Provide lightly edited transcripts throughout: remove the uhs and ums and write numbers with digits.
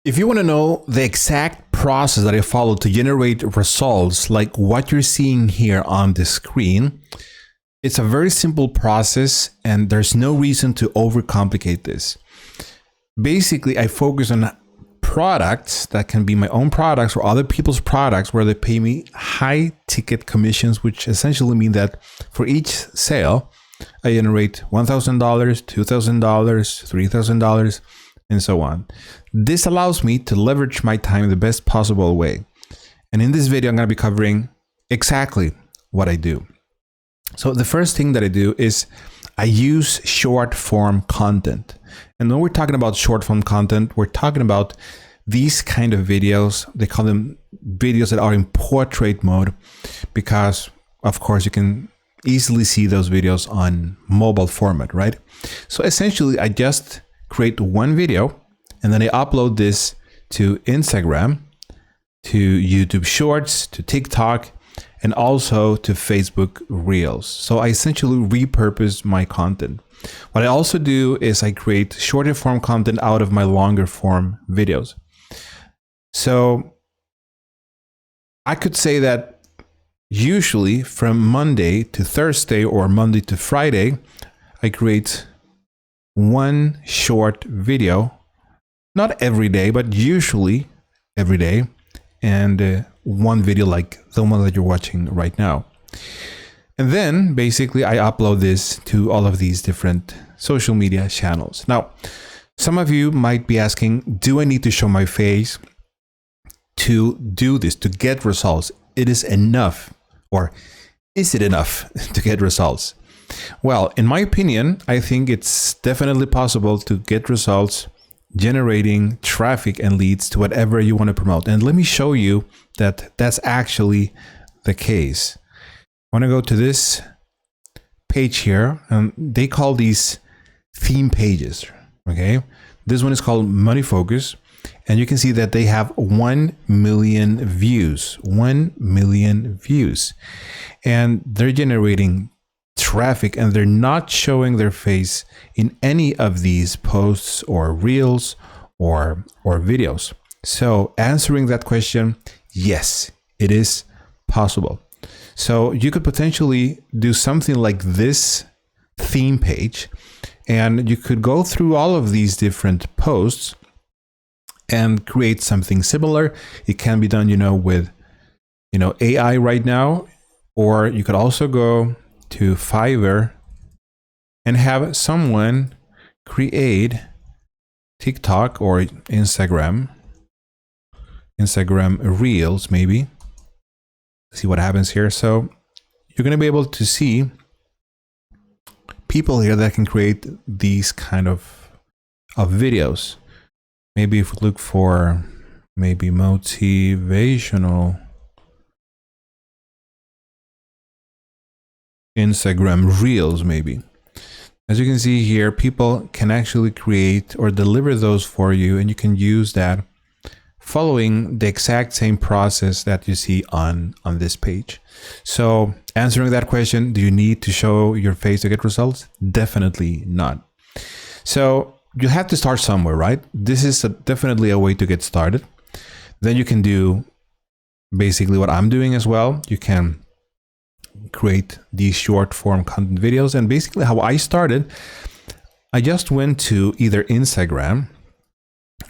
If you want to know the exact process that I follow to generate results like what you're seeing here on the screen, it's a very simple process and there's no reason to overcomplicate this. Basically, I focus on products that can be my own products or other people's products where they pay me high ticket commissions, which essentially mean that for each sale, I generate $1,000, $2,000, $3,000, and so on. This allows me to leverage my time the best possible way. And in this video, I'm going to be covering exactly what I do. So the first thing that I do is I use short form content. And when we're talking about short form content, we're talking about these kind of videos. They call them videos that are in portrait mode because, of course, you can easily see those videos on mobile format, right? So essentially, I just create one video and then I upload this to Instagram, to YouTube Shorts, to TikTok, and also to Facebook Reels. So I essentially repurpose my content. What I also do is I create shorter form content out of my longer form videos. So I could say that usually from Monday to Thursday or Monday to Friday, I create one short video, not every day, but usually every day, and one video like the one that you're watching right now. And then basically I upload this to all of these different social media channels. Now, some of you might be asking, do I need to show my face to do this, to get results? It is enough, or is it enough to get results? Well, in my opinion, I think it's definitely possible to get results generating traffic and leads to whatever you want to promote. And let me show you that that's actually the case. I want to go to this page here, and they call these theme pages, okay? This one is called Money Focus, and you can see that they have 1 million views, 1 million views, and they're generating traffic and they're not showing their face in any of these posts or reels or videos. So answering that question, yes, it is possible. So you could potentially do something like this theme page, and you could go through all of these different posts and create something similar. It can be done, with, AI right now, or you could also go to Fiverr and have someone create TikTok or Instagram Reels, maybe. See what happens here. So you're going to be able to see people here that can create these kind of videos. Maybe if we look for maybe motivational Instagram Reels, maybe. As you can see here, people can actually create or deliver those for you, and you can use that following the exact same process that you see on this page. So answering that question, do you need to show your face to get results? Definitely not. So you have to start somewhere, right? This is definitely a way to get started. Then you can do basically what I'm doing as well. You can create these short form content videos. And basically how I started, I just went to either Instagram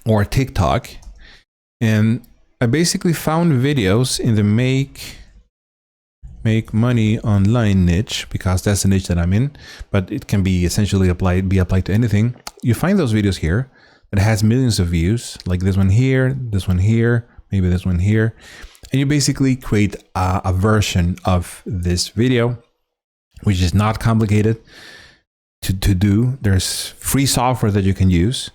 or TikTok, and I basically found videos in the make money online niche, because that's the niche that I'm in, but it can be essentially applied to anything. You find those videos here that has millions of views, like this one here, maybe this one here. And you basically create a version of this video, which is not complicated to do. There's free software that you can use.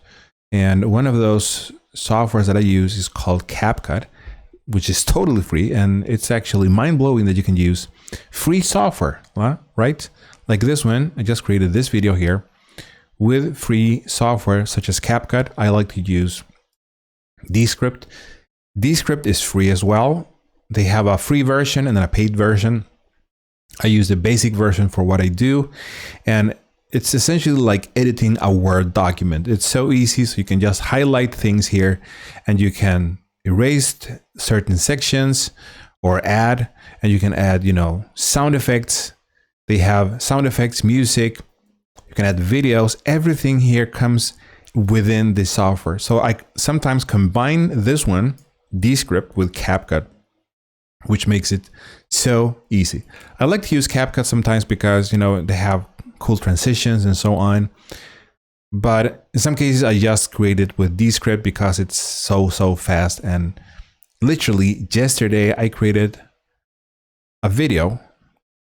And one of those softwares that I use is called CapCut, which is totally free. And it's actually mind-blowing that you can use free software, right? Like this one, I just created this video here with free software such as CapCut. I like to use Descript. Descript is free as well. They have a free version and then a paid version. I use the basic version for what I do. And it's essentially like editing a Word document. It's so easy. So you can just highlight things here and you can erase certain sections or add, and you can add, sound effects. They have sound effects, music. You can add videos. Everything here comes within the software. So I sometimes combine this script with CapCut, which makes it so easy. I like to use CapCut sometimes because, they have cool transitions and so on. But in some cases, I just create it with Descript because it's so fast. And literally yesterday, I created a video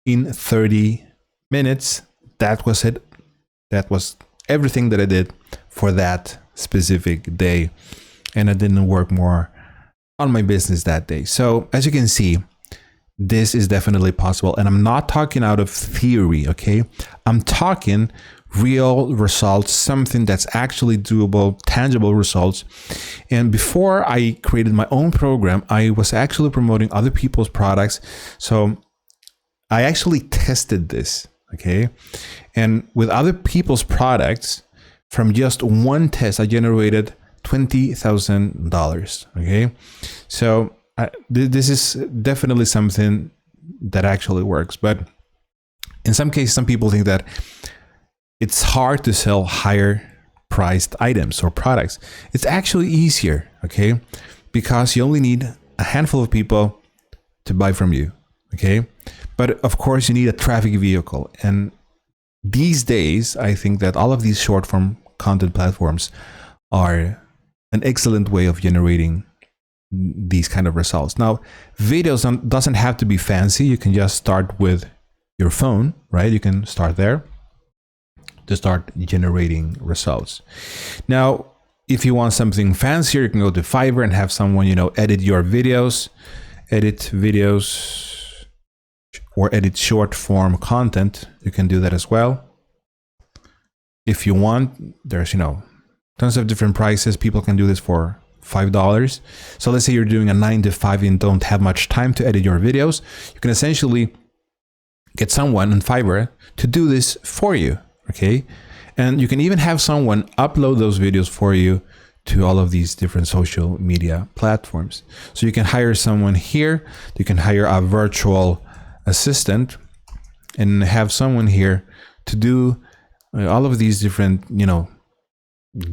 in 30 minutes. That was it. That was everything that I did for that specific day. And I didn't work more on my business that day. So as you can see, this is definitely possible. And I'm not talking out of theory, okay? I'm talking real results, something that's actually doable, tangible results. And before I created my own program, I was actually promoting other people's products. So I actually tested this, okay? And with other people's products, from just one test, I generated $20,000, okay? So this is definitely something that actually works. But in some cases, some people think that it's hard to sell higher priced items or products. It's actually easier, okay? Because you only need a handful of people to buy from you, okay? But of course, you need a traffic vehicle. And these days, I think that all of these short form content platforms are an excellent way of generating these kind of results. Now, videos doesn't have to be fancy. You can just start with your phone, right? You can start there to start generating results. Now, if you want something fancier, you can go to Fiverr and have someone, edit your videos, or edit short form content. You can do that as well. If you want, there's, tons of different prices. People can do this for $5. So let's say you're doing a 9 to 5 and don't have much time to edit your videos. You can essentially get someone on Fiverr to do this for you, okay? And you can even have someone upload those videos for you to all of these different social media platforms. So you can hire someone here. You can hire a virtual assistant and have someone here to do all of these different,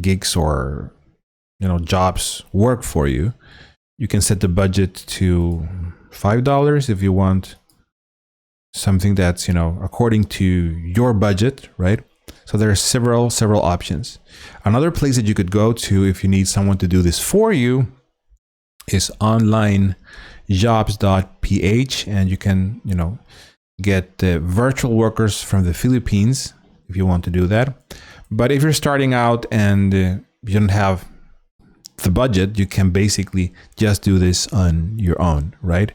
gigs or, jobs work for you. You can set the budget to $5 if you want something that's, according to your budget, right? So there are several options. Another place that you could go to if you need someone to do this for you is onlinejobs.ph, and you can, get virtual workers from the Philippines if you want to do that. But if you're starting out and you don't have the budget, you can basically just do this on your own, right?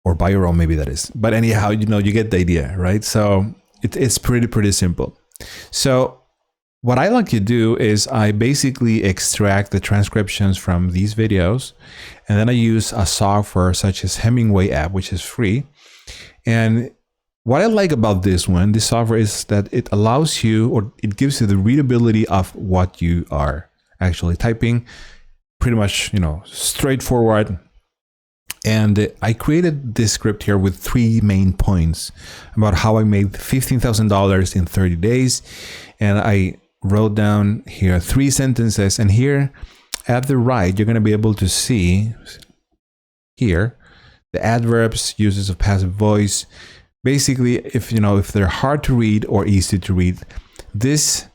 Or by your own, maybe that is. But anyhow, you get the idea, right? So it's pretty simple. So what I like to do is I basically extract the transcriptions from these videos, and then I use a software such as Hemingway app, which is free. And what I like about this software is that it allows you, or it gives you the readability of what you are actually typing, pretty much, straightforward. And I created this script here with 3 main points about how I made $15,000 in 30 days. And I wrote down here 3 sentences, and here at the right, you're going to be able to see here the adverbs, uses of passive voice. Basically, if they're hard to read or easy to read, this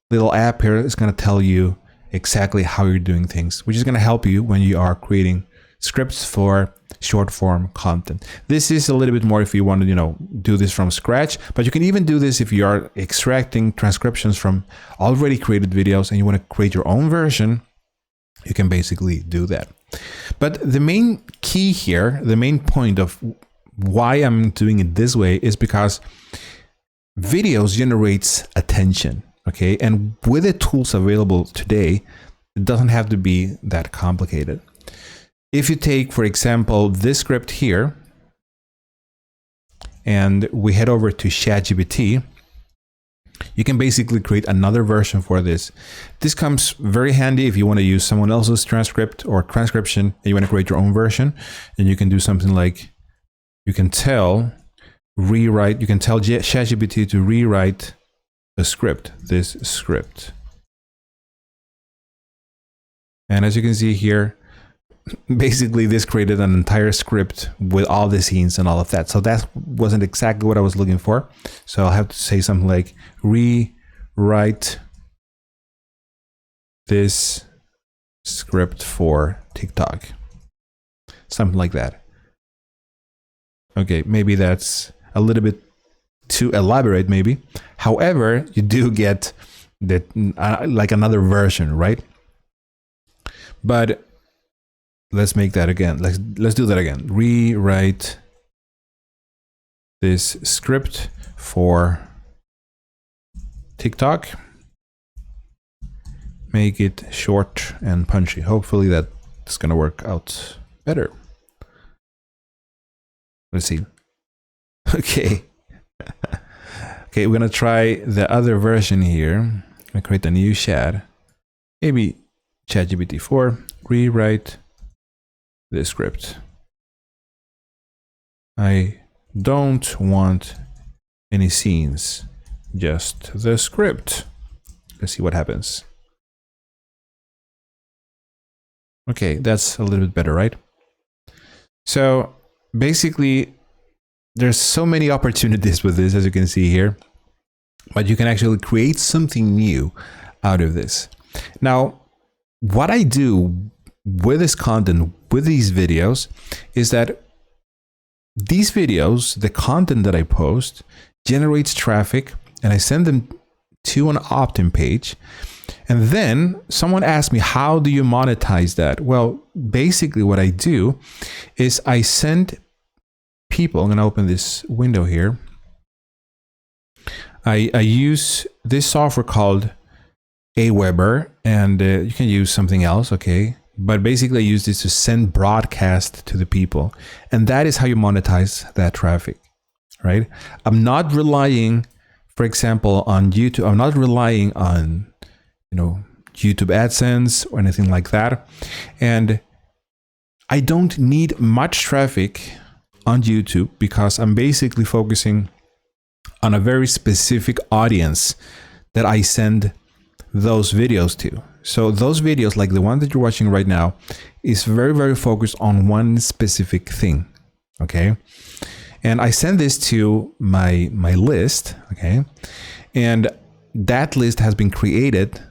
little app here is going to tell you exactly how you're doing things, which is going to help you when you are creating scripts for short form content. This is a little bit more if you want to, do this from scratch, but you can even do this if you are extracting transcriptions from already created videos and you want to create your own version. You can basically do that. But the main key here, the main point of why I'm doing it this way is because videos generates attention, okay? And with the tools available today, it doesn't have to be that complicated. If you take, for example, this script here, and we head over to ChatGPT, you can basically create another version for this. This comes very handy if you want to use someone else's transcript or transcription and you want to create your own version. And you can do something like, you can tell ChatGPT to rewrite a script, this script. And as you can see here, basically this created an entire script with all the scenes and all of that. So that wasn't exactly what I was looking for. So I'll have to say something like rewrite this script for TikTok. Something like that. Okay, maybe that's a little bit too elaborate maybe. However, you do get that like another version, right? But let's make that again. Let's do that again. Rewrite this script for TikTok. Make it short and punchy. Hopefully that's gonna work out better. Let's see. Okay. Okay, we're gonna try the other version here. I'm gonna create a new chat. Maybe ChatGPT 4. Rewrite the script. I don't want any scenes, just the script. Let's see what happens. Okay, that's a little bit better, right? So basically, there's so many opportunities with this, as you can see here, but you can actually create something new out of this. Now, what I do with this content, with these videos, is that these videos, the content that I post, generates traffic, and I send them to an opt-in page. And then someone asked me, how do you monetize that? Well, basically what I do is I send people, I'm going to open this window here. I use this software called Aweber, and you can use something else, okay? But basically I use this to send broadcast to the people. And that is how you monetize that traffic, right? I'm not relying, for example, on YouTube. I'm not relying on, YouTube AdSense or anything like that. And I don't need much traffic on YouTube because I'm basically focusing on a very specific audience that I send those videos to. So those videos, like the one that you're watching right now, is very, very focused on one specific thing, okay? And I send this to my list, okay? And that list has been created,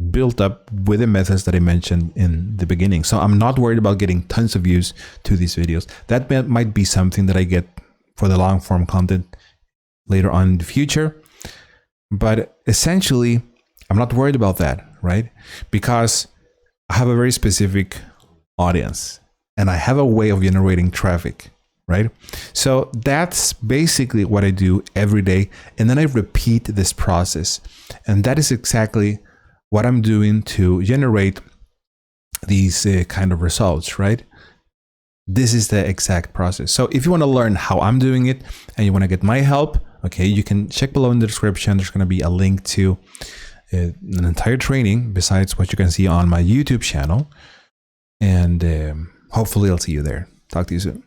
built up with the methods that I mentioned in the beginning. So I'm not worried about getting tons of views to these videos. That might be something that I get for the long form content later on in the future. But essentially, I'm not worried about that, right? Because I have a very specific audience and I have a way of generating traffic, right? So that's basically what I do every day. And then I repeat this process. And that is exactly what I'm doing to generate these kind of results, right? This is the exact process. So if you want to learn how I'm doing it and you want to get my help, okay, you can check below in the description. There's going to be a link to an entire training besides what you can see on my YouTube channel. And hopefully I'll see you there. Talk to you soon.